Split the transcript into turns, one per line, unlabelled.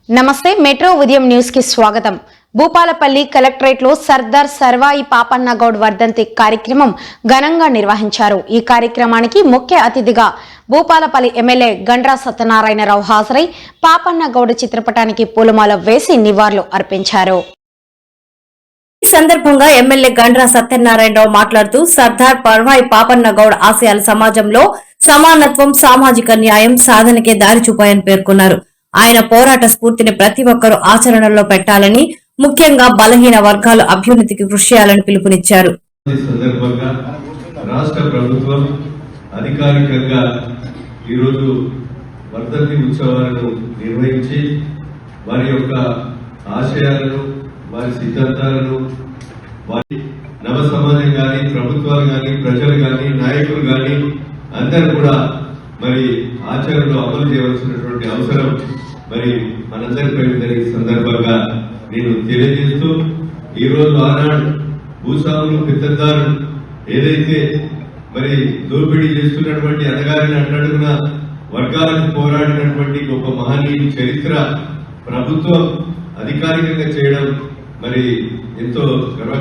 నమస్తే మెట్రో ఉదయం న్యూస్ కి స్వాగతం. భూపాలపల్లి కలెక్టరేట్ లో సర్దార్ సర్వాయి పాపన్న గౌడ్ వర్ధంతి కార్యక్రమం ఘనంగా నిర్వహించారు. ఈ కార్యక్రమానికి ముఖ్య అతిథిగా భూపాలపల్లి ఎమ్మెల్యే గండ్రా సత్యనారాయణరావు హాజరై పాపన్న గౌడ్ చిత్రపటానికి పూలమాల వేసి నివాళులు అర్పించారు. ఈ సందర్భంగా ఎమ్మెల్యే గండ్రా సత్యనారాయణరావు మాట్లాడుతూ సర్దార్ పర్వాయి పాపన్న గౌడ్ ఆశయాల సమాజంలో సమానత్వం, సామాజిక న్యాయం సాధనకే దారి చూపాయని పేర్కొన్నారు. ఆయన పోరాట స్ఫూర్తిని ప్రతి ఒక్కరూ ఆచరణలో పెట్టాలని, ముఖ్యంగా బలహీన వర్గాల అభ్యున్నతికి కృషి చేయాలని పిలుపునిచ్చారు.
రాష్ట్ర ప్రభుత్వం అధికారికంగా ఈరోజు వర్ధంతి ఉత్సవాలను నిర్వహించి వారి యొక్క ఆశయాలను, వారి సిద్ధాంతాలను, వారి నవ సమాజం కానీ, ప్రభుత్వాలు కానీ, ప్రజలు కానీ, నాయకులు కానీ అందరూ కూడా మరి ఆచరణలో అమలు చేయవలసినటువంటి అవసరం మరి మనందరిపై ఉందని సందర్భంగా నేను తెలియజేస్తూ, ఈరోజు ఆనాడు భూస్వాములు, పెత్తందారులు ఏదైతే మరి దోపిడీ చేస్తున్నటువంటి అణగారిన అట్టడుగున వర్గాలకు పోరాడినటువంటి గొప్ప మహనీయుని చరిత్ర ప్రభుత్వం అధికారికంగా చేయడం మరి ఎంతో గర్వ